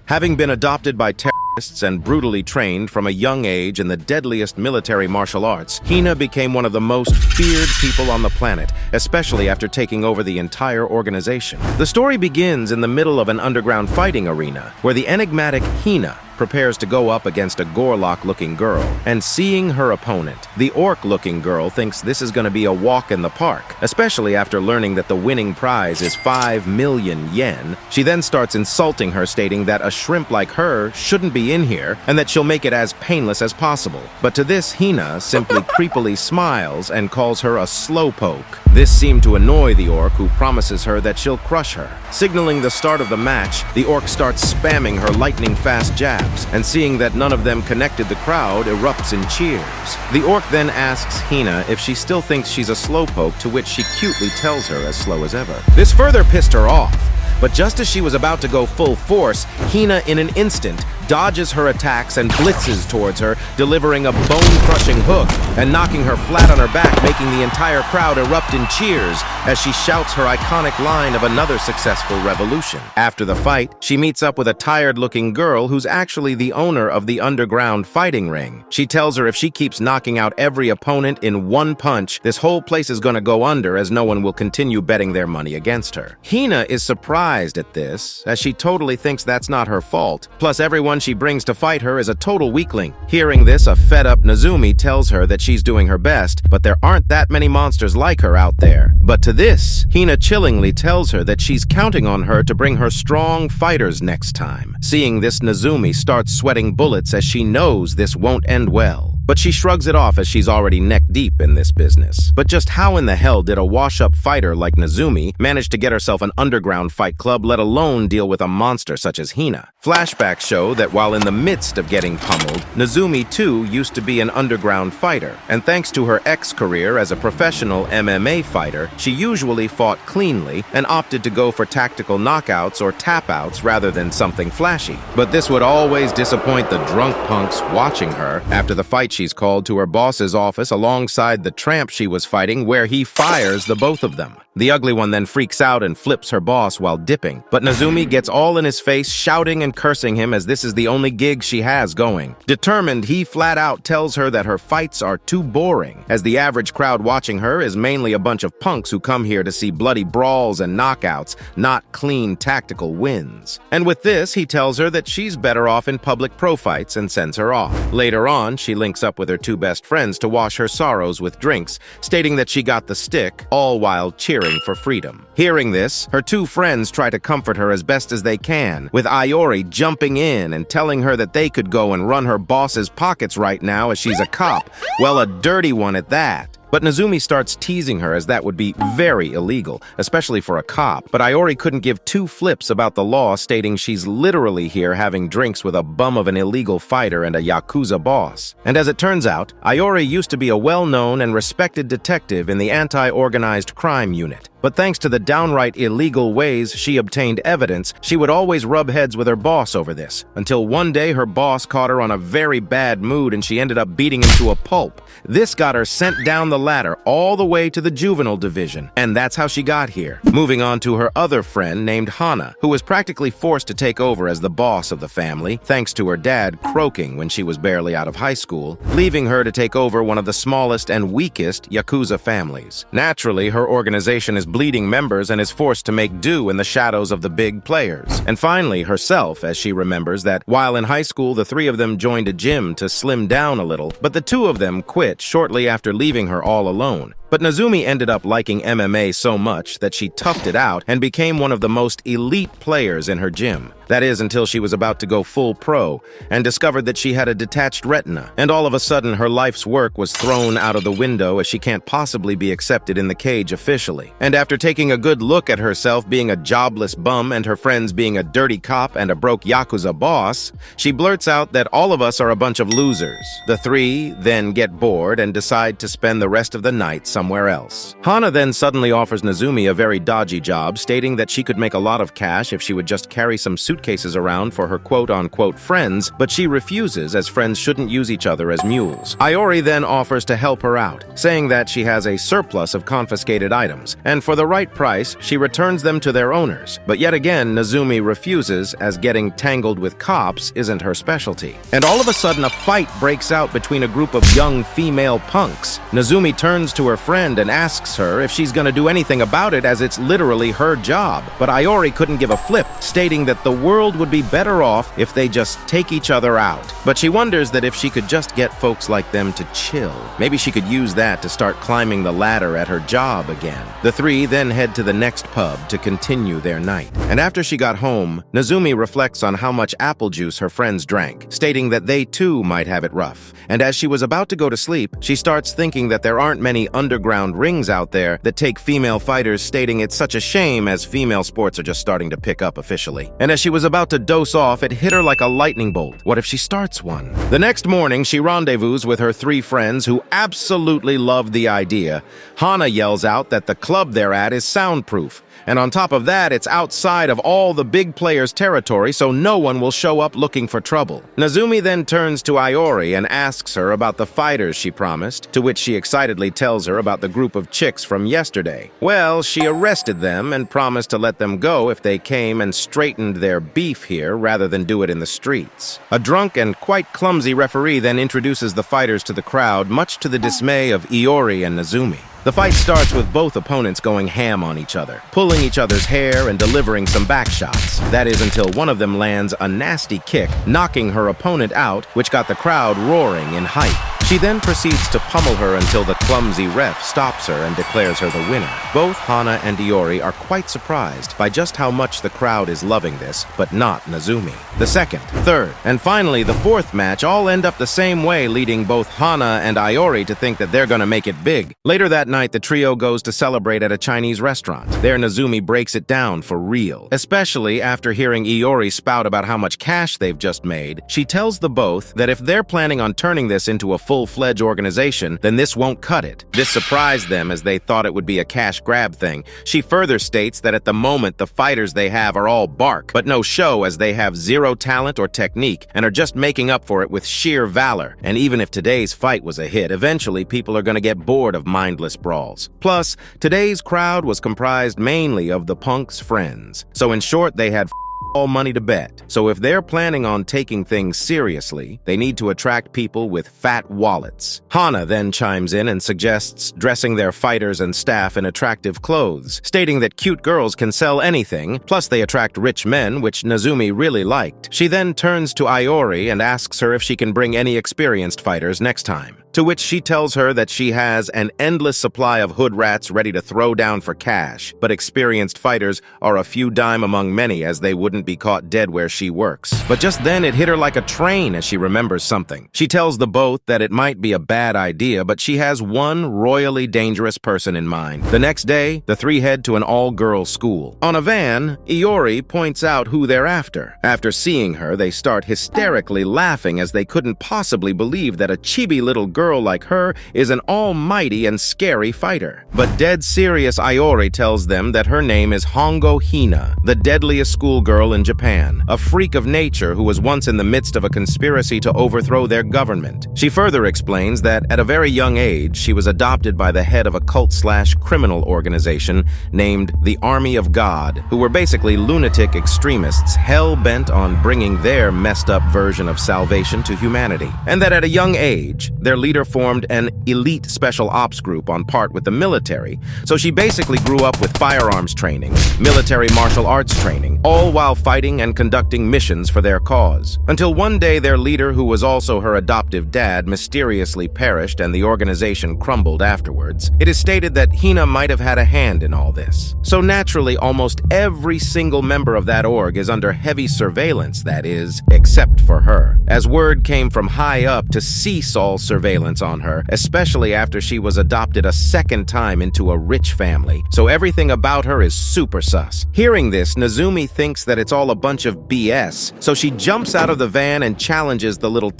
Having been adopted by terrorists and brutally trained from a young age in the deadliest military martial arts, Hina became one of the most feared people on the planet, especially after taking over the entire organization. The story begins in the middle of an underground fighting arena, where the enigmatic Hina prepares to go up against a Gorlock-looking girl. And seeing her opponent, the orc-looking girl, thinks this is going to be a walk in the park, especially after learning that the winning prize is 5 million yen. She then starts insulting her, stating that a shrimp like her shouldn't be in here and that she'll make it as painless as possible. But to this, Hina simply creepily smiles and calls her a slowpoke. This seemed to annoy the orc, who promises her that she'll crush her. Signaling the start of the match, the orc starts spamming her lightning-fast jabs, and seeing that none of them connected, the crowd erupts in cheers. The orc then asks Hina if she still thinks she's a slowpoke, to which she cutely tells her as slow as ever. This further pissed her off, but just as she was about to go full force, Hina in an instant dodges her attacks and blitzes towards her, delivering a bone-crushing hook and knocking her flat on her back, making the entire crowd erupt in cheers as she shouts her iconic line of another successful revolution. After the fight, she meets up with a tired-looking girl who's actually the owner of the underground fighting ring. She tells her if she keeps knocking out every opponent in one punch, this whole place is gonna go under, as no one will continue betting their money against her. Hina is surprised at this, as she totally thinks that's not her fault. Plus, everyone she brings to fight her is a total weakling. Hearing this, a fed-up Nezumi tells her that she's doing her best, but there aren't that many monsters like her out there. But to this, Hina chillingly tells her that she's counting on her to bring her strong fighters next time. Seeing this, Nezumi starts sweating bullets, as she knows this won't end well. But she shrugs it off, as she's already neck-deep in this business. But just how in the hell did a wash-up fighter like Nezumi manage to get herself an underground fight club, let alone deal with a monster such as Hina? Flashbacks show that while in the midst of getting pummeled, Nezumi too used to be an underground fighter, and thanks to her ex-career as a professional MMA fighter, she usually fought cleanly and opted to go for tactical knockouts or tap-outs rather than something flashy. But this would always disappoint the drunk punks watching her. After the fight, she's called to her boss's office alongside the tramp she was fighting, where he fires the both of them. The ugly one then freaks out and flips her boss while dipping, but Nezumi gets all in his face, shouting and cursing him, as this is the only gig she has going. Determined, he flat out tells her that her fights are too boring, as the average crowd watching her is mainly a bunch of punks who come here to see bloody brawls and knockouts, not clean tactical wins. And with this, he tells her that she's better off in public pro fights and sends her off. Later on, she links up with her two best friends to wash her sorrows with drinks, stating that she got the stick, all while cheering for freedom. Hearing this, her two friends try to comfort her as best as they can, with Iori jumping in and telling her that they could go and run her boss's pockets right now, as she's a cop. Well, a dirty one at that. But Nezumi starts teasing her, as that would be very illegal, especially for a cop. But Iori couldn't give two flips about the law, stating she's literally here having drinks with a bum of an illegal fighter and a Yakuza boss. And as it turns out, Iori used to be a well-known and respected detective in the anti-organized crime unit. But thanks to the downright illegal ways she obtained evidence, she would always rub heads with her boss over this, until one day her boss caught her on a very bad mood and she ended up beating him to a pulp. This got her sent down the ladder all the way to the juvenile division, and that's how she got here. Moving on to her other friend named Hana, who was practically forced to take over as the boss of the family, thanks to her dad croaking when she was barely out of high school, leaving her to take over one of the smallest and weakest Yakuza families. Naturally, her organization is bleeding members and is forced to make do in the shadows of the big players. And finally, herself, as she remembers that while in high school, the three of them joined a gym to slim down a little, but the two of them quit shortly after leaving her all alone. But Nezumi ended up liking MMA so much that she toughed it out and became one of the most elite players in her gym. That is, until she was about to go full pro and discovered that she had a detached retina. And all of a sudden, her life's work was thrown out of the window, as she can't possibly be accepted in the cage officially. And after taking a good look at herself being a jobless bum and her friends being a dirty cop and a broke Yakuza boss, she blurts out that all of us are a bunch of losers. The three then get bored and decide to spend the rest of the night somewhere somewhere else. Hana then suddenly offers Nezumi a very dodgy job, stating that she could make a lot of cash if she would just carry some suitcases around for her quote-unquote friends, but she refuses, as friends shouldn't use each other as mules. Iori then offers to help her out, saying that she has a surplus of confiscated items, and for the right price, she returns them to their owners. But yet again, Nezumi refuses, as getting tangled with cops isn't her specialty. And all of a sudden, a fight breaks out between a group of young female punks. Nezumi turns to her friend and asks her if she's gonna do anything about it, as it's literally her job. But Iori couldn't give a flip, stating that the world would be better off if they just take each other out. But she wonders that if she could just get folks like them to chill, maybe she could use that to start climbing the ladder at her job again. The three then head to the next pub to continue their night. And after she got home, Nezumi reflects on how much apple juice her friends drank, stating that they too might have it rough. And as she was about to go to sleep, she starts thinking that there aren't many underground rings out there that take female fighters, stating it's such a shame as female sports are just starting to pick up officially. And as she was about to doze off, it hit her like a lightning bolt. What if she starts one? The next morning, she rendezvous with her three friends who absolutely love the idea. Hana yells out that the club they're at is soundproof. And on top of that, it's outside of all the big players' territory, so no one will show up looking for trouble. Nezumi then turns to Iori and asks her about the fighters she promised, to which she excitedly tells her about the group of chicks from yesterday. Well, she arrested them and promised to let them go if they came and straightened their beef here rather than do it in the streets. A drunk and quite clumsy referee then introduces the fighters to the crowd, much to the dismay of Iori and Nezumi. The fight starts with both opponents going ham on each other, pulling each other's hair and delivering some back shots. That is until one of them lands a nasty kick, knocking her opponent out, which got the crowd roaring in hype. She then proceeds to pummel her until the clumsy ref stops her and declares her the winner. Both Hana and Iori are quite surprised by just how much the crowd is loving this, but not Nezumi. The second, third, and finally the fourth match all end up the same way, leading both Hana and Iori to think that they're gonna make it big. Later that night, the trio goes to celebrate at a Chinese restaurant. There, Nezumi breaks it down for real. Especially after hearing Iori spout about how much cash they've just made, she tells the both that if they're planning on turning this into a full-fledged organization, then this won't cut it. This surprised them as they thought it would be a cash grab thing. She further states that at the moment the fighters they have are all bark, but no show, as they have zero talent or technique and are just making up for it with sheer valor. And even if today's fight was a hit, eventually people are gonna get bored of mindless brawls. Plus, today's crowd was comprised mainly of the punks' friends. So in short, they had all money to bet. So if they're planning on taking things seriously, they need to attract people with fat wallets. Hana then chimes in and suggests dressing their fighters and staff in attractive clothes, stating that cute girls can sell anything, plus they attract rich men, which Nezumi really liked. She then turns to Iori and asks her if she can bring any experienced fighters next time, to which she tells her that she has an endless supply of hood rats ready to throw down for cash, but experienced fighters are a few dime among many, as they wouldn't be caught dead where she works. But just then it hit her like a train as she remembers something. She tells the both that it might be a bad idea, but she has one royally dangerous person in mind. The next day, the three head to an all-girls school. On a van, Iori points out who they're after. After seeing her, they start hysterically laughing as they couldn't possibly believe that a chibi little girl like her is an almighty and scary fighter. But dead serious Iori tells them that her name is Hongo Hina, the deadliest schoolgirl in Japan, a freak of nature who was once in the midst of a conspiracy to overthrow their government. She further explains that at a very young age, she was adopted by the head of a cult/criminal organization named the Army of God, who were basically lunatic extremists hell-bent on bringing their messed-up version of salvation to humanity. And that at a young age, their leader formed an elite special ops group on part with the military, so she basically grew up with firearms training, military martial arts training, all while fighting and conducting missions for their cause. Until one day their leader, who was also her adoptive dad, mysteriously perished and the organization crumbled afterwards. It is stated that Hina might have had a hand in all this. So naturally, almost every single member of that org is under heavy surveillance, that is, except for her, as word came from high up to cease all surveillance on her, especially after she was adopted a second time into a rich family. So everything about her is super sus. Hearing this, Nezumi thinks that it's all a bunch of BS, so she jumps out of the van and challenges the little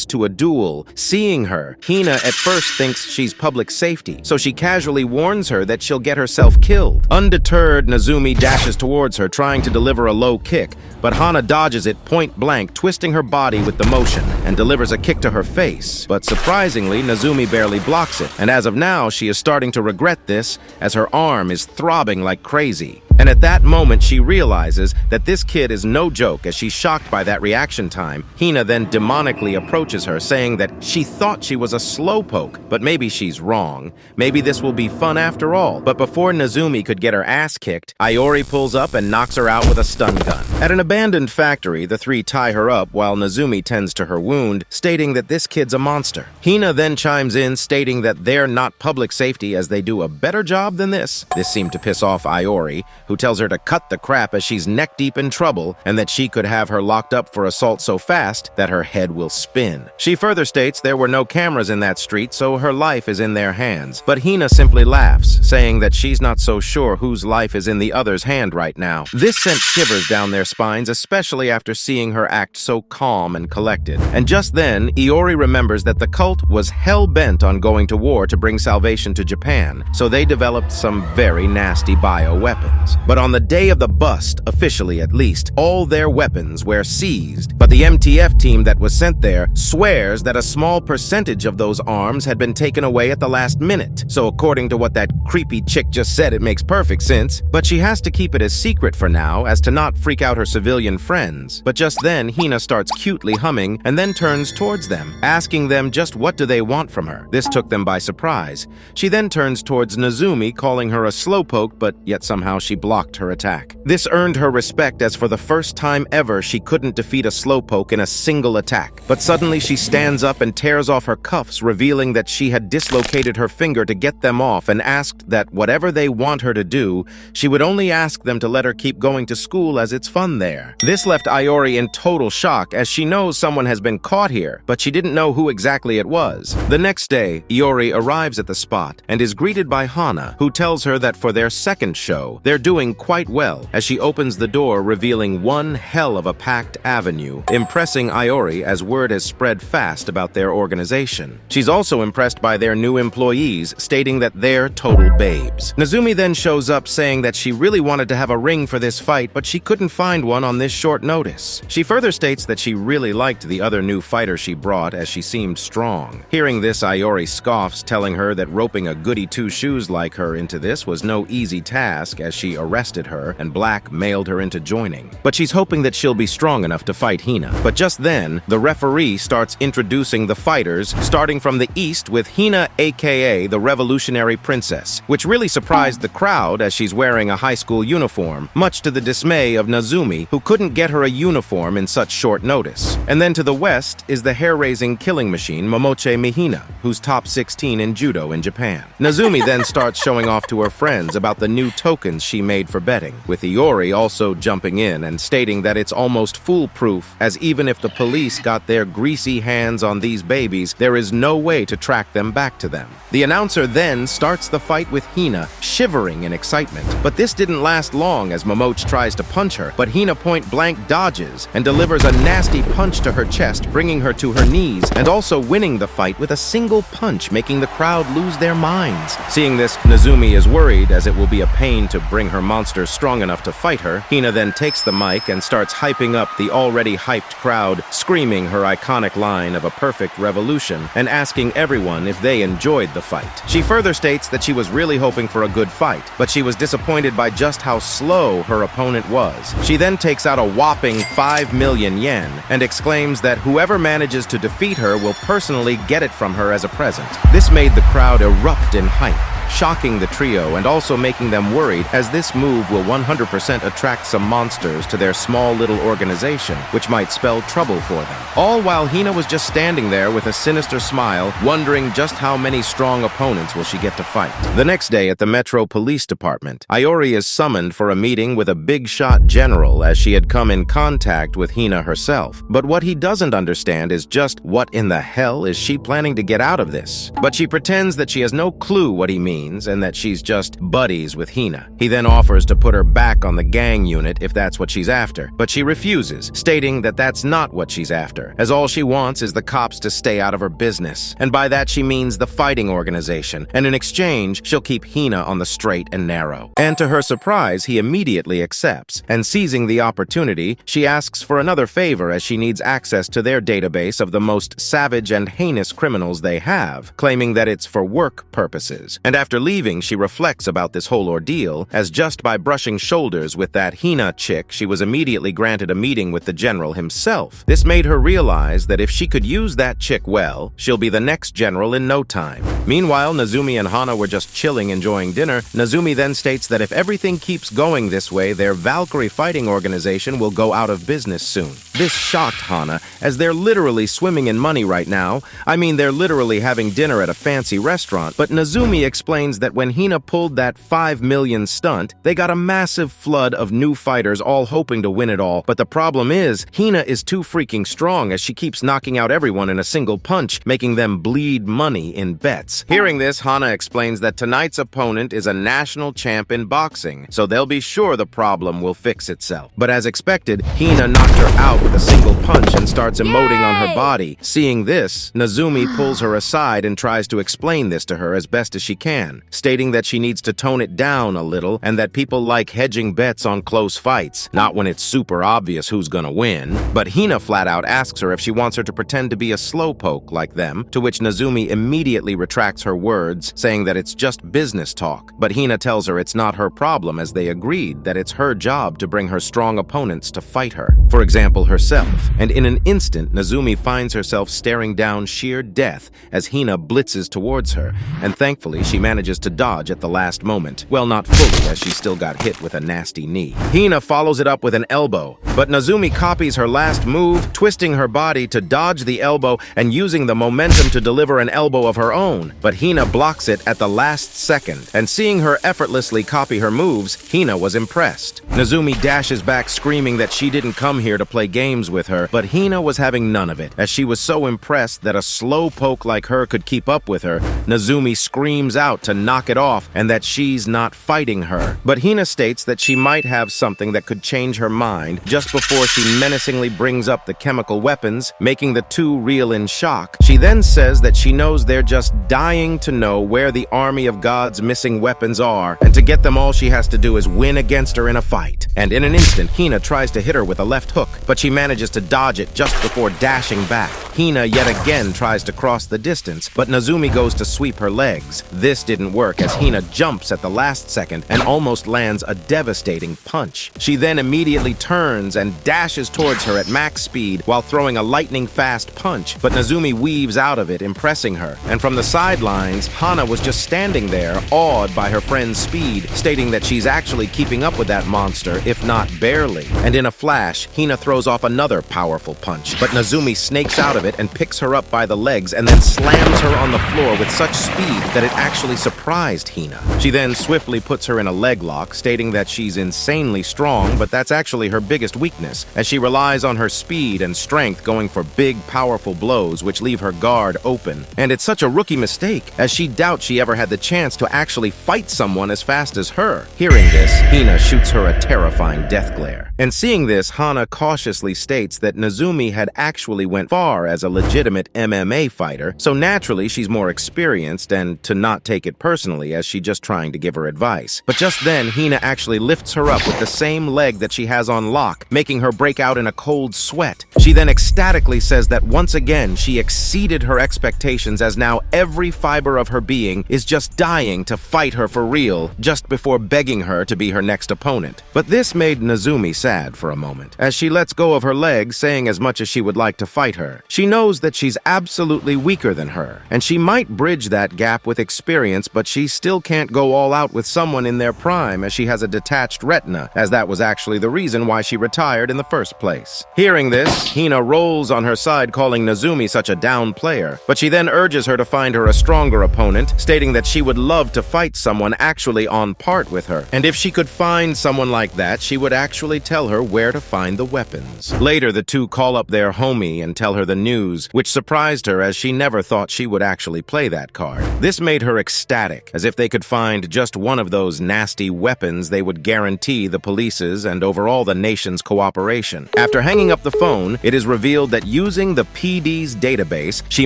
to a duel. Seeing her, Hina at first thinks she's public safety, so she casually warns her that she'll get herself killed. Undeterred, Nezumi dashes towards her, trying to deliver a low kick, but Hana dodges it point blank, twisting her body with the motion, and delivers a kick to her face. But surprisingly, Nezumi barely blocks it, and as of now, she is starting to regret this, as her arm is throbbing like crazy. And at that moment, she realizes that this kid is no joke, as she's shocked by that reaction time. Hina then demonically approaches her, saying that she thought she was a slowpoke, but maybe she's wrong. Maybe this will be fun after all. But before Nezumi could get her ass kicked, Iori pulls up and knocks her out with a stun gun. At an abandoned factory, the three tie her up while Nezumi tends to her wound, stating that this kid's a monster. Hina then chimes in, stating that they're not public safety as they do a better job than this. This seemed to piss off Iori, who tells her to cut the crap as she's neck-deep in trouble and that she could have her locked up for assault so fast that her head will spin. She further states there were no cameras in that street, so her life is in their hands. But Hina simply laughs, saying that she's not so sure whose life is in the other's hand right now. This sent shivers down their spines, especially after seeing her act so calm and collected. And just then, Iori remembers that the cult was hell-bent on going to war to bring salvation to Japan, so they developed some very nasty bioweapons. But on the day of the bust, officially at least, all their weapons were seized. But the MTF team that was sent there swears that a small percentage of those arms had been taken away at the last minute. So according to what that creepy chick just said, it makes perfect sense. But she has to keep it a secret for now, as to not freak out her civilian friends. But just then, Hina starts cutely humming and then turns towards them, asking them just what do they want from her. This took them by surprise. She then turns towards Nezumi, calling her a slowpoke, but yet somehow she blocked her attack. This earned her respect, as for the first time ever, she couldn't defeat a slowpoke in a single attack. But suddenly she stands up and tears off her cuffs, revealing that she had dislocated her finger to get them off, and asked that whatever they want her to do, she would only ask them to let her keep going to school as it's fun there. This left Iori in total shock, as she knows someone has been caught here, but she didn't know who exactly it was. The next day, Iori arrives at the spot and is greeted by Hana, who tells her that for their second show, they're doing quite well, as she opens the door, revealing one hell of a packed avenue, impressing Iori as word has spread fast about their organization. She's also impressed by their new employees, stating that they're total babes. Nezumi then shows up, saying that she really wanted to have a ring for this fight, but she couldn't find one on this short notice. She further states that she really liked the other new fighter she brought, as she seemed strong. Hearing this, Iori scoffs, telling her that roping a goody two-shoes like her into this was no easy task, as she arrested her and blackmailed her into joining. But she's hoping that she'll be strong enough to fight Hina. But just then, the referee starts introducing the fighters, starting from the east with Hina, aka the Revolutionary Princess, which really surprised the crowd, as she's wearing a high school uniform, much to the dismay of Nezumi, who couldn't get her a uniform in such short notice. And then to the west is the hair-raising killing machine Momoche Mihina, who's top 16 in judo in Japan. Nezumi then starts showing off to her friends about the new tokens she made for betting, with Iori also jumping in and stating that it's almost foolproof, as even if the police got their greasy hands on these babies, there is no way to track them back to them. The announcer then starts the fight with Hina, shivering in excitement. But this didn't last long, as Momoche tries to punch her, but Hina point-blank dodges and delivers a nasty punch to her chest, bringing her to her knees, and also winning the fight with a single punch, making the crowd lose their minds. Seeing this, Nezumi is worried, as it will be a pain to bring her monster strong enough to fight her. Hina then takes the mic and starts hyping up the already hyped crowd, screaming her iconic line of a perfect revolution and asking everyone if they enjoyed the fight. She further states that she was really hoping for a good fight, but she was disappointed by just how slow her opponent was. She then takes out a whopping 5 million yen and exclaims that whoever manages to defeat her will personally get it from her as a present. This made the crowd erupt in hype, shocking the trio and also making them worried, as this move will 100% attract some monsters to their small little organization, which might spell trouble for them. All while Hina was just standing there with a sinister smile, wondering just how many strong opponents will she get to fight. The next day at the Metro Police Department, Iori is summoned for a meeting with a big-shot general, as she had come in contact with Hina herself. But what he doesn't understand is just what in the hell is she planning to get out of this. But she pretends that she has no clue what he means, means and that she's just buddies with Hina. He then offers to put her back on the gang unit if that's what she's after, but she refuses, stating that that's not what she's after, as all she wants is the cops to stay out of her business. And by that she means the fighting organization, and in exchange, she'll keep Hina on the straight and narrow. And to her surprise, he immediately accepts, and seizing the opportunity, she asks for another favor as she needs access to their database of the most savage and heinous criminals they have, claiming that it's for work purposes. And after leaving, she reflects about this whole ordeal, as just by brushing shoulders with that Hina chick, she was immediately granted a meeting with the general himself. This made her realize that if she could use that chick well, she'll be the next general in no time. Meanwhile, Nezumi and Hana were just chilling enjoying dinner. Nezumi then states that if everything keeps going this way, their Valkyrie fighting organization will go out of business soon. This shocked Hana, as they're literally swimming in money right now. I mean, they're literally having dinner at a fancy restaurant, but Nezumi explains that when Hina pulled that 5 million stunt, they got a massive flood of new fighters all hoping to win it all. But the problem is, Hina is too freaking strong as she keeps knocking out everyone in a single punch, making them bleed money in bets. Hearing this, Hana explains that tonight's opponent is a national champ in boxing, so they'll be sure the problem will fix itself. But as expected, Hina knocked her out with a single punch and starts emoting on her body. Seeing this, Nezumi pulls her aside and tries to explain this to her as best as she can, stating that she needs to tone it down a little and that people like hedging bets on close fights, not when it's super obvious who's gonna win. But Hina flat out asks her if she wants her to pretend to be a slowpoke like them, to which Nezumi immediately retracts her words, saying that it's just business talk. But Hina tells her it's not her problem, as they agreed that it's her job to bring her strong opponents to fight her, for example herself. And in an instant, Nezumi finds herself staring down sheer death as Hina blitzes towards her, and thankfully she manages to dodge at the last moment. Well, not fully, as she still got hit with a nasty knee. Hina follows it up with an elbow, but Nezumi copies her last move, twisting her body to dodge the elbow and using the momentum to deliver an elbow of her own. But Hina blocks it at the last second, and seeing her effortlessly copy her moves, Hina was impressed. Nezumi dashes back screaming that she didn't come here to play games with her, but Hina was having none of it, as she was so impressed that a slowpoke like her could keep up with her. Nezumi screams out to knock it off and that she's not fighting her. But Hina states that she might have something that could change her mind just before she menacingly brings up the chemical weapons, making the two reel in shock. She then says that she knows they're just dying to know where the army of God's missing weapons are, and to get them all she has to do is win against her in a fight. And in an instant, Hina tries to hit her with a left hook, but she manages to dodge it just before dashing back. Hina yet again tries to cross the distance, but Nezumi goes to sweep her legs. This didn't work, as Hina jumps at the last second and almost lands a devastating punch. She then immediately turns and dashes towards her at max speed while throwing a lightning-fast punch, but Nezumi weaves out of it, impressing her. And from the sidelines, Hana was just standing there, awed by her friend's speed, stating that she's actually keeping up with that monster, if not barely. And in a flash, Hina throws off another powerful punch, but Nezumi snakes out of it and picks her up by the legs and then slams her on the floor with such speed that it actually surprised Hina. She then swiftly puts her in a leg lock, stating that she's insanely strong, but that's actually her biggest weakness, as she relies on her speed and strength going for big, powerful blows which leave her guard open. And it's such a rookie mistake, as she doubts she ever had the chance to actually fight someone as fast as her. Hearing this, Hina shoots her a terrifying death glare. And seeing this, Hana cautiously states that Nezumi had actually went far as a legitimate MMA fighter, so naturally she's more experienced, and to not take it personally, as she's just trying to give her advice. But just then, Hina actually lifts her up with the same leg that she has on lock, making her break out in a cold sweat. She then ecstatically says that once again she exceeded her expectations, as now every fiber of her being is just dying to fight her for real, just before begging her to be her next opponent. But this made Nezumi sad for a moment, as she lets go of her leg, saying as much as she would like to fight her. She knows that she's absolutely weaker than her, and she might bridge that gap with experience, but she still can't go all out with someone in their prime, as she has a detached retina, as that was actually the reason why she retired in the first place. Hearing this, Hina rolls on her side, calling Nezumi such a down player, but she then urges her to find her a stronger opponent, stating that she would love to fight someone actually on part with her, and if she could find someone like that, she would actually tell her where to find the weapons. Later, the two call up their homie and tell her the news news, which surprised her as she never thought she would actually play that card. This made her ecstatic, as if they could find just one of those nasty weapons they would guarantee the police's and overall the nation's cooperation. After hanging up the phone, it is revealed that using the PD's database, she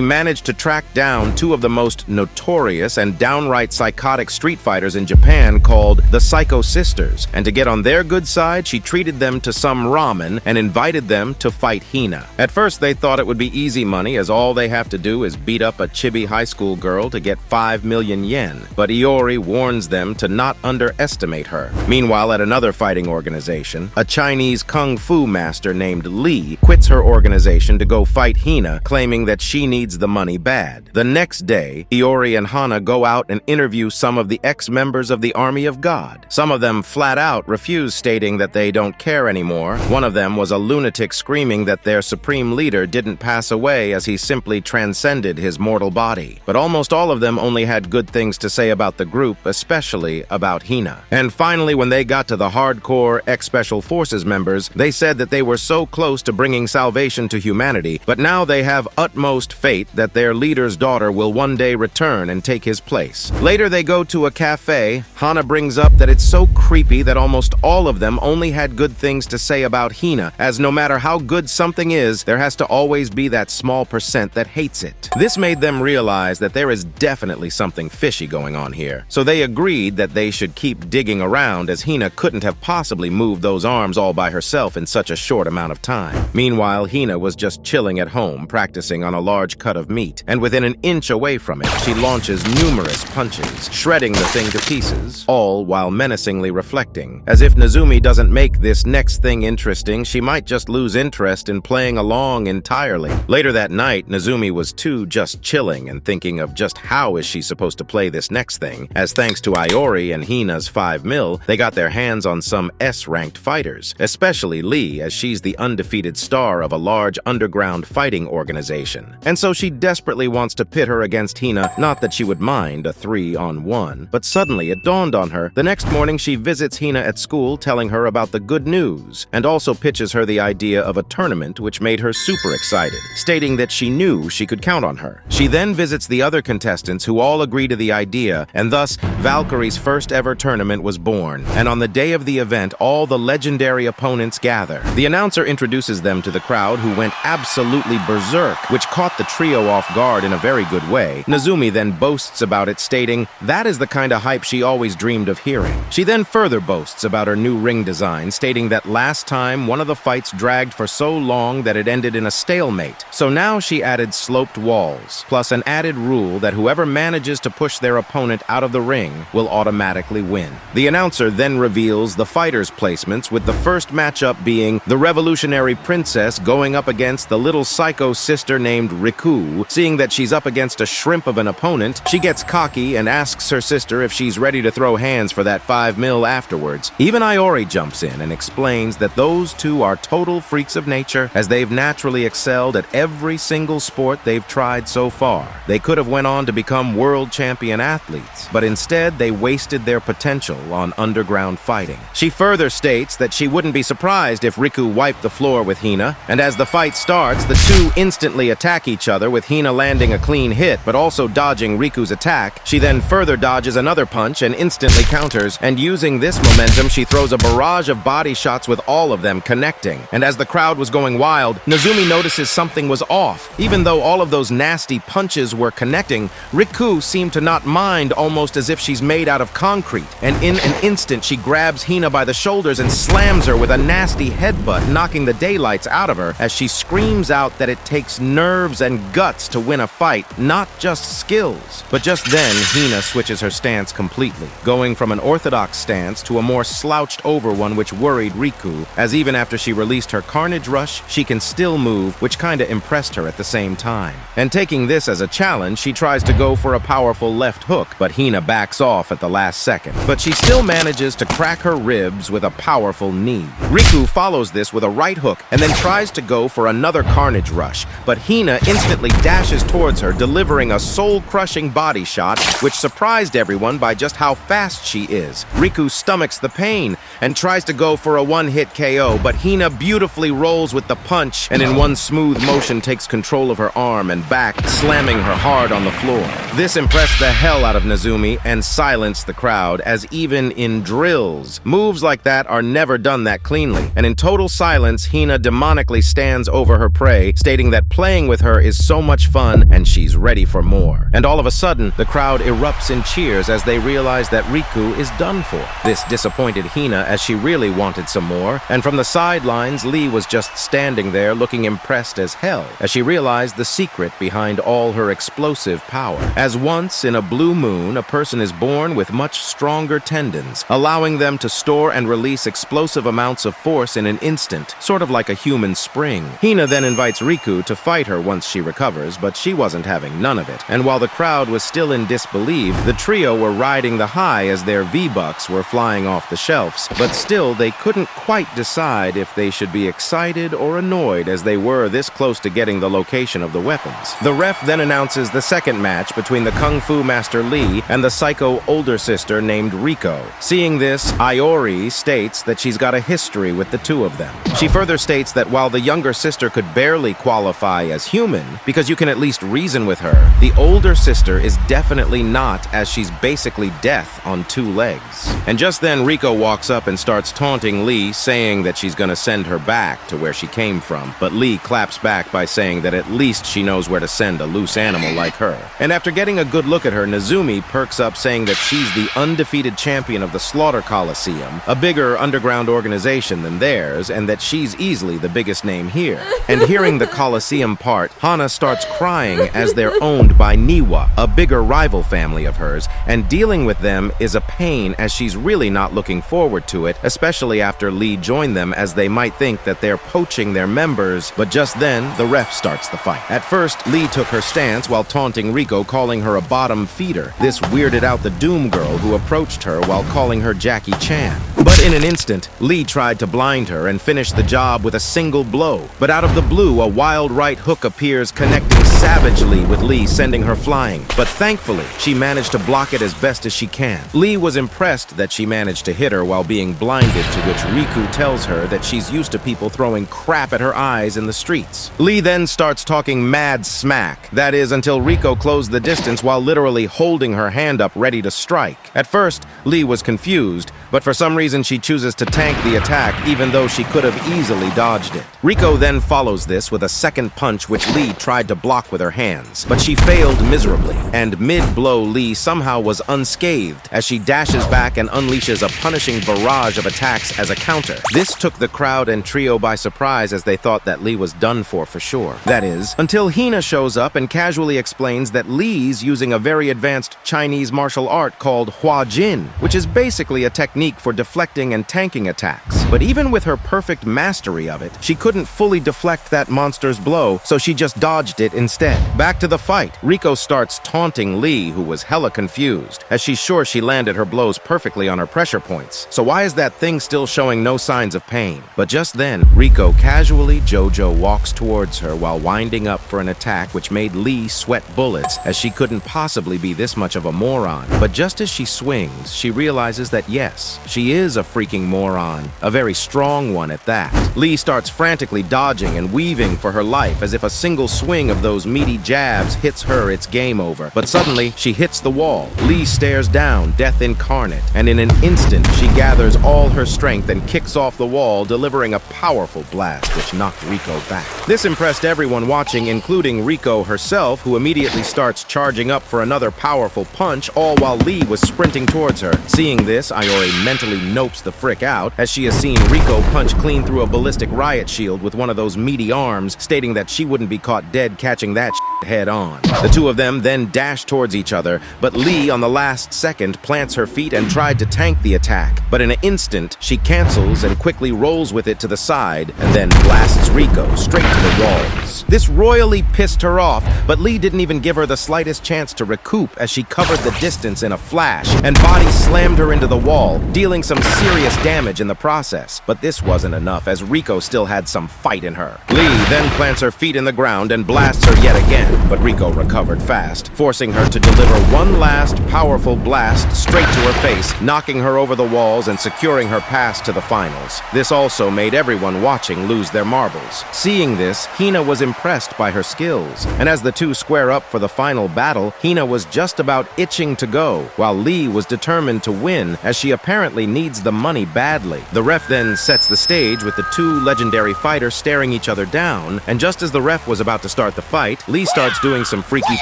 managed to track down two of the most notorious and downright psychotic street fighters in Japan called the Psycho Sisters, and to get on their good side, she treated them to some ramen and invited them to fight Hina. At first, they thought it would be easy money, as all they have to do is beat up a chibi high school girl to get 5 million yen, but Iori warns them to not underestimate her. Meanwhile, at another fighting organization, a Chinese kung fu master named Lee quits her organization to go fight Hina, claiming that she needs the money bad. The next day, Iori and Hana go out and interview some of the ex-members of the Army of God. Some of them flat out refuse, stating that they don't care anymore. One of them was a lunatic screaming that their supreme leader didn't pass away as he simply transcended his mortal body. But almost all of them only had good things to say about the group, especially about Hina. And finally, when they got to the hardcore ex-Special Forces members, they said that they were so close to bringing salvation to humanity, but now they have utmost faith that their leader's daughter will one day return and take his place. Later, they go to a cafe. Hana brings up that it's so creepy that almost all of them only had good things to say about Hina, as no matter how good something is, there has to always be that small percent that hates it. This made them realize that there is definitely something fishy going on here, so they agreed that they should keep digging around, as Hina couldn't have possibly moved those arms all by herself in such a short amount of time. Meanwhile, Hina was just chilling at home, practicing on a large cut of meat, and within an inch away from it, she launches numerous punches, shredding the thing to pieces, all while menacingly reflecting. As if Nezumi doesn't make this next thing interesting, she might just lose interest in playing along entirely. Later that night, Nezumi was too just chilling and thinking of just how is she supposed to play this next thing, as thanks to Iori and Hina's 5 mil, they got their hands on some S-ranked fighters, especially Lee, as she's the undefeated star of a large underground fighting organization. And so she desperately wants to pit her against Hina, not that she would mind a 3-on-1, but suddenly it dawned on her. The next morning, she visits Hina at school, telling her about the good news, and also pitches her the idea of a tournament, which made her super excited, stating that she knew she could count on her. She then visits the other contestants, who all agree to the idea, and thus Valkyrie's first ever tournament was born. And on the day of the event, all the legendary opponents gather. The announcer introduces them to the crowd, who went absolutely berserk, which caught the trio off guard in a very good way. Nezumi then boasts about it, stating that is the kind of hype she always dreamed of hearing. She then further boasts about her new ring design, stating that last time one of the fights dragged for so long that it ended in a stalemate. So now she added sloped walls, plus an added rule that whoever manages to push their opponent out of the ring will automatically win. The announcer then reveals the fighters' placements, with the first matchup being the revolutionary princess going up against the little psycho sister named Riku. Seeing that she's up against a shrimp of an opponent, she gets cocky and asks her sister if she's ready to throw hands for that 5 mil afterwards. Even Iori jumps in and explains that those two are total freaks of nature, as they've naturally excelled at every single sport they've tried so far. They could have went on to become world champion athletes, but instead they wasted their potential on underground fighting. She further states that she wouldn't be surprised if Riku wiped the floor with Hina, and as the fight starts, the two instantly attack each other, with Hina landing a clean hit but also dodging Riku's attack. She then further dodges another punch and instantly counters, and using this momentum, she throws a barrage of body shots, with all of them connecting. And as the crowd was going wild, Nezumi notices something was off. Even though all of those nasty punches were connecting, Riku seemed to not mind, almost as if she's made out of concrete. And in an instant, she grabs Hina by the shoulders and slams her with a nasty headbutt, knocking the daylights out of her, as she screams out that it takes nerves and guts to win a fight, not just skills. But just then, Hina switches her stance completely, going from an orthodox stance to a more slouched over one, which worried Riku, as even after she released her Carnage Rush, she can still move, which kinda impressed her at the same time. And taking this as a challenge, she tries to go for a powerful left hook, but Hina backs off at the last second. But she still manages to crack her ribs with a powerful knee. Riku follows this with a right hook and then tries to go for another Carnage Rush, but Hina instantly dashes towards her, delivering a soul-crushing body shot, which surprised everyone by just how fast she is. Riku stomachs the pain and tries to go for a one-hit KO, but Hina beautifully rolls with the punch, and in one smooth motion motion takes control of her arm and back, slamming her hard on the floor. This impressed the hell out of Nezumi and silenced the crowd, as even in drills, moves like that are never done that cleanly. And in total silence, Hina demonically stands over her prey, stating that playing with her is so much fun and she's ready for more. And all of a sudden, the crowd erupts in cheers as they realize that Riku is done for. This disappointed Hina, as she really wanted some more, and from the sidelines, Lee was just standing there looking impressed as hell, as she realized the secret behind all her explosive power. As once in a blue moon, a person is born with much stronger tendons, allowing them to store and release explosive amounts of force in an instant, sort of like a human spring. Hina then invites Riku to fight her once she recovers, but she wasn't having none of it. And while the crowd was still in disbelief, the trio were riding the high as their V-Bucks were flying off the shelves, but still they couldn't quite decide if they should be excited or annoyed, as they were this close to getting the location of the weapons. The ref then announces the second match between the Kung Fu Master Lee and the psycho older sister named Riko. Seeing this, Iori states that she's got a history with the two of them. She further states that while the younger sister could barely qualify as human, because you can at least reason with her, the older sister is definitely not, as she's basically death on two legs. And just then, Riko walks up and starts taunting Lee, saying that she's gonna send her back to where she came from, but Lee claps back by saying that at least she knows where to send a loose animal like her. And after getting a good look at her, Nezumi perks up, saying that she's the undefeated champion of the Slaughter Coliseum, a bigger underground organization than theirs, and that she's easily the biggest name here. And hearing the Coliseum part, Hana starts crying as they're owned by Niwa, a bigger rival family of hers, and dealing with them is a pain, as she's really not looking forward to it, especially after Lee joined them, as they might think that they're poaching their members. But just then, the ref starts the fight. At first, Lee took her stance while taunting Riko, calling her a bottom feeder. This weirded out the Doom Girl, who approached her while calling her Jackie Chan. But in an instant, Lee tried to blind her and finish the job with a single blow. But out of the blue, a wild right hook appears, connecting savagely with Lee, sending her flying. But thankfully, she managed to block it as best as she can. Lee was impressed that she managed to hit her while being blinded, to which Riku tells her that she's used to people throwing crap at her eyes in the streets. Lee then starts talking mad smack. That is, until Riko closed the distance while literally holding her hand up ready to strike. At first, Lee was confused, but for some reason she chooses to tank the attack, even though she could have easily dodged it. Riko then follows this with a second punch, which Lee tried to block with her hands, but she failed miserably, and mid-blow Lee somehow was unscathed as she dashes back and unleashes a punishing barrage of attacks as a counter. This took the crowd and trio by surprise, as they thought that Lee was done for sure. That is, until Hina shows up and casually explains that Lee's using a very advanced Chinese martial art called Hua Jin, which is basically a technique for deflecting and tanking attacks. But even with her perfect mastery of it, she couldn't fully deflect that monster's blow, so she just dodged it instead. Back to the fight, Riko starts taunting Lee, who was hella confused, as she's sure she landed her blows perfectly on her pressure points. So why is that thing still showing no signs of pain? But just then, Riko casually Jojo walks towards her while winding up for an attack, which made Lee sweat bullets, as she couldn't possibly be this much of a moron. But just as she swings, she realizes that yes, she is a freaking moron, a very strong one at that. Lee starts frantically dodging and weaving for her life, as if a single swing of those meaty jabs hits her, it's game over. But suddenly, she hits the wall. Lee stares down, death incarnate, and in an instant, she gathers all her strength and kicks off the wall, delivering a powerful blast, which knocked Riko back. This impressed everyone watching, including Riko herself, who immediately starts charging up for another powerful punch, all while Lee was sprinting towards her. Seeing this, Iori mentally nopes the frick out, as she has seen Riko punch clean through a ballistic riot shield with one of those meaty arms, stating that she wouldn't be caught dead catching that head on. The two of them then dash towards each other, but Lee, on the last second, plants her feet and tried to tank the attack. But in an instant, she cancels and quickly rolls with it to the side, and then blasts Riko straight to the walls. This royally pissed her off, but Lee didn't even give her the slightest chance to recoup, as she covered the distance in a flash, and body slammed her into the wall, dealing some serious damage in the process. But this wasn't enough, as Riko still had some fight in her. Lee then plants her feet in the ground and blasts her yet again. again, but Rico recovered fast, forcing her to deliver one last powerful blast straight to her face, knocking her over the walls and securing her pass to the finals. This also made everyone watching lose their marbles. Seeing this, Hina was impressed by her skills, and as the two square up for the final battle, Hina was just about itching to go, while Lee was determined to win, as she apparently needs the money badly. The ref then sets the stage with the two legendary fighters staring each other down, and just as the ref was about to start the fight, Lee starts doing some freaky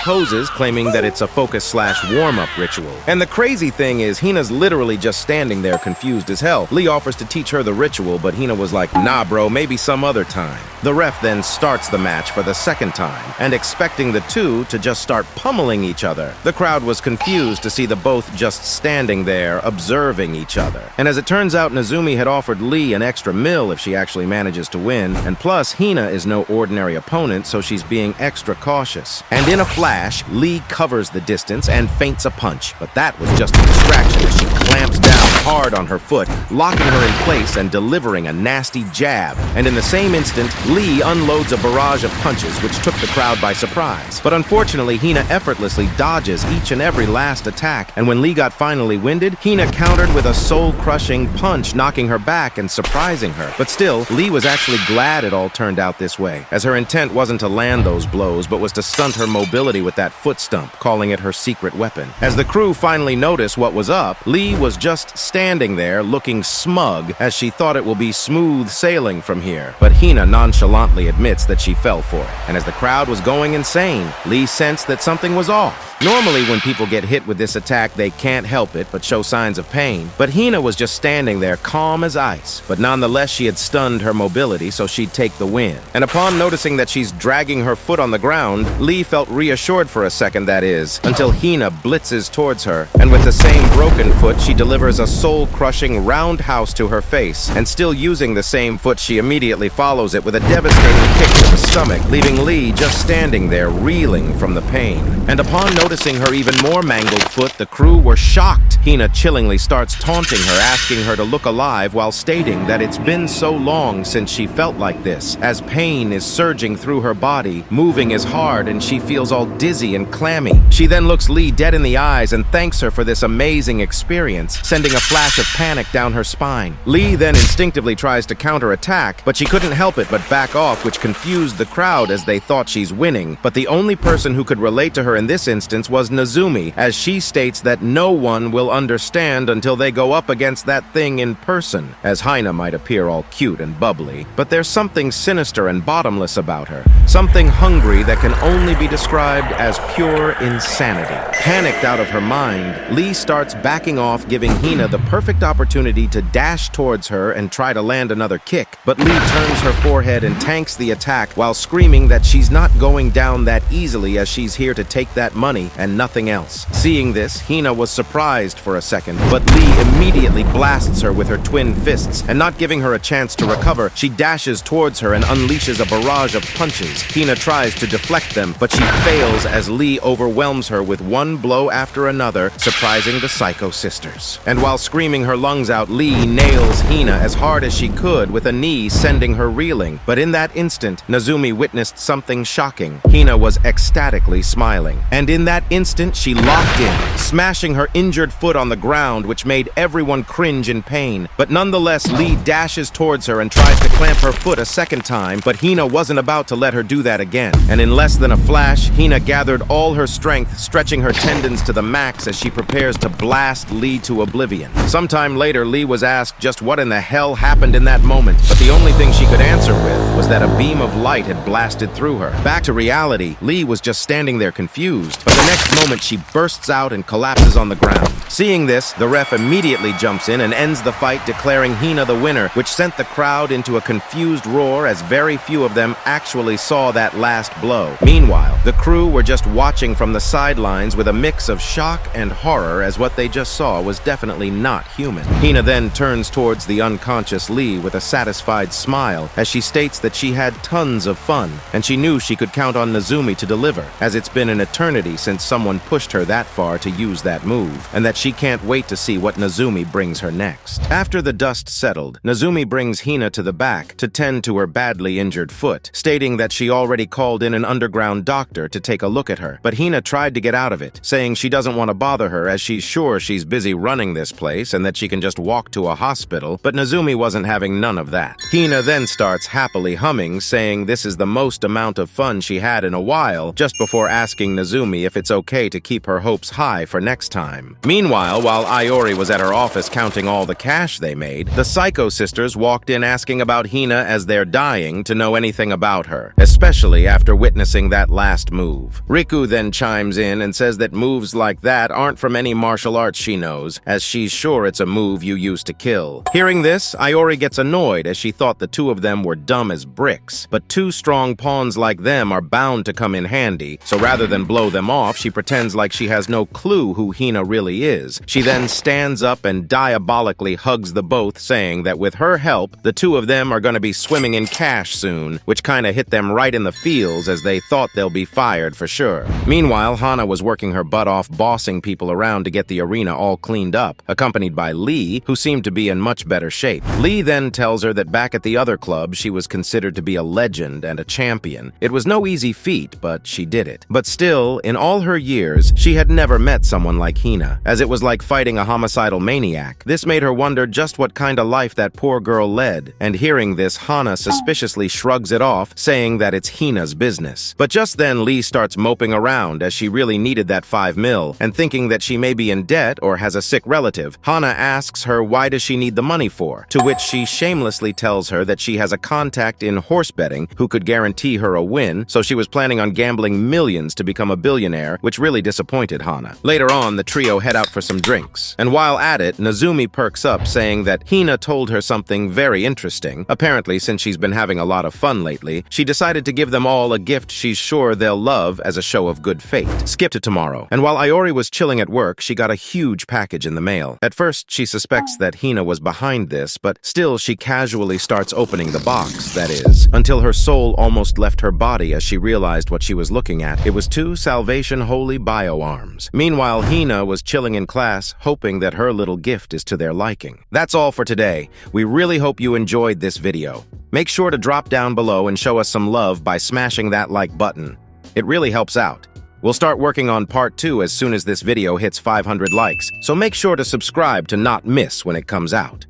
poses, claiming that it's a focus/warm-up ritual. And the crazy thing is, Hina's literally just standing there confused as hell. Lee offers to teach her the ritual, but Hina was like, "Nah bro, maybe some other time." The ref then starts the match for the second time, and expecting the two to just start pummeling each other. The crowd was confused to see the both just standing there, observing each other. And as it turns out, Nezumi had offered Lee an extra mil if she actually manages to win, and plus, Hina is no ordinary opponent, so she's being extra cautious. And in a flash, Lee covers the distance and feints a punch, but that was just a distraction as she clamps down hard on her foot, locking her in place and delivering a nasty jab. And in the same instant, Lee unloads a barrage of punches, which took the crowd by surprise. But unfortunately, Hina effortlessly dodges each and every last attack, and when Lee got finally winded, Hina countered with a soul-crushing punch, knocking her back and surprising her. But still, Lee was actually glad it all turned out this way, as her intent wasn't to land those blows, but was to stunt her mobility with that foot stump, calling it her secret weapon. As the crew finally noticed what was up, Lee was just standing there looking smug, as she thought it will be smooth sailing from here. But Hina nonchalantly admits that she fell for it, and as the crowd was going insane, Lee sensed that something was off. Normally, when people get hit with this attack, they can't help it but show signs of pain. But Hina was just standing there calm as ice. But nonetheless, she had stunned her mobility, so she'd take the win. And upon noticing that she's dragging her foot on the ground, Lee felt reassured for a second, that is, until Hina blitzes towards her. And with the same broken foot, she delivers a soul-crushing roundhouse to her face. And still using the same foot, she immediately follows it with a devastating kick to the stomach, leaving Lee just standing there reeling from the pain. And upon noticing her even more mangled foot, the crew were shocked. Hina chillingly starts taunting her, asking her to look alive while stating that it's been so long since she felt like this, as pain is surging through her body, moving is hard, and she feels all dizzy and clammy. She then looks Lee dead in the eyes and thanks her for this amazing experience, sending a flash of panic down her spine. Lee then instinctively tries to counterattack, but she couldn't help it but back off, which confused the crowd as they thought she's winning. But the only person who could relate to her in this instance was Nezumi, as she states that no one will understand until they go up against that thing in person, as Hina might appear all cute and bubbly. But there's something sinister and bottomless about her, something hungry that can only be described as pure insanity. Panicked out of her mind, Lee starts backing off, giving Hina the perfect opportunity to dash towards her and try to land another kick. But Lee turns her forehead and tanks the attack while screaming that she's not going down that easily, as she's here to take that money and nothing else. Seeing this, Hina was surprised for a second, but Lee immediately blasts her with her twin fists, and not giving her a chance to recover, she dashes towards her and unleashes a barrage of punches. Hina tries to deflect them, but she fails as Lee overwhelms her with one blow after another, surprising the Psycho Sisters. And while screaming her lungs out, Lee nails Hina as hard as she could with a knee, sending her reeling. But in that instant, Nezumi witnessed something shocking. Hina was ecstatically smiling, and in that instant, she locked in, smashing her injured foot on the ground, which made everyone cringe in pain. But nonetheless, Lee dashes towards her and tries to clamp her foot a second time, but Hina wasn't about to let her do that again. And in less than a flash, Hina gathered all her strength, stretching her tendons to the max as she prepares to blast Lee to oblivion. Sometime later, Lee was asked just what in the hell happened in that moment, but the only thing she could answer with was that a beam of light had blasted through her. Back to reality, Lee was just standing there confused, but the next moment she bursts out and collapses on the ground. Seeing this, the ref immediately jumps in and ends the fight, declaring Hina the winner, which sent the crowd into a confused roar, as very few of them actually saw that last blow. Meanwhile, the crew were just watching from the sidelines with a mix of shock and horror, as what they just saw was definitely not human. Hina then turns towards the unconscious Lee with a satisfied smile, as she states that she had tons of fun, and she knew she could count on Nezumi to deliver, as it's been an eternity since someone pushed her that far to use that move, and that she can't wait to see what Nezumi brings her next. After the dust settled, Nezumi brings Hina to the back to tend to her badly injured foot, stating that she already called in an underground doctor to take a look at her, but Hina tried to get out of it, saying she doesn't want to bother her as she's sure she's busy running this place and that she can just walk to a hospital, but Nezumi wasn't having none of that. Hina then starts happily humming, saying this is the most amount of fun she had in a while, just before asking Nezumi if it's okay to keep her hopes high for next time. Meanwhile, while Iori was at her office counting all the cash they made, the Psycho Sisters walked in asking about Hina as they're dying to know anything about her, especially after witnessing that last move. Riku then chimes in and says that moves like that aren't from any martial arts she knows, as she's sure it's a move you use to kill. Hearing this, Iori gets annoyed as she thought the two of them were dumb as bricks, but two strong pawns like them are bound to come in handy, so rather than blow them off, she pretends like she has no clue who Hina really is. She then stands up and diabolically hugs the both, saying that with her help, the two of them are going to be swimming in cash soon, which kinda hit them right in the feels as they thought they'll be fired for sure. Meanwhile, Hana was working her butt off bossing people around to get the arena all cleaned up, accompanied by Lee, who seemed to be in much better shape. Lee then tells her that back at the other club, she was considered to be a legend and a champion. It was no easy feat, but she did it. But still, in all her years, she had never met someone like Hina, as it was like fighting a homicidal maniac. This made her wonder just what kind of life that poor girl led, and hearing this, Hana suspiciously shrugs it off, saying that it's Hina's business. But just then, Lee starts moping around as she really needed that 5 mil, and thinking that she may be in debt or has a sick relative, Hana asks her why does she need the money for, to which she shamelessly tells her that she has a contact in horse betting who could guarantee her a win, so she was planning on gambling millions to become a billionaire, which really disappointed Hana. Later on, the trio head out for some drinks, and while at it, Nezumi perks up, saying that Hina told her something very interesting. Apparently, since she's been having a lot of fun lately, she decided to give them all a gift she's sure they'll love as a show of good faith. Skip to tomorrow, and while Iori was chilling at work, she got a huge package in the mail. At first, she suspects that Hina was behind this, but still she casually starts opening the box, that is, until her soul almost left her body as she realized what she was looking at. It was 2 Salvation Holy Bioarms. Meanwhile, Hina was chilling in class, hoping that her little gift is to their liking. That's all for today. We really hope you enjoyed this video. Make sure to drop down below and show us some love by smashing that like button. It really helps out. We'll start working on part 2 as soon as this video hits 500 likes, so make sure to subscribe to not miss when it comes out.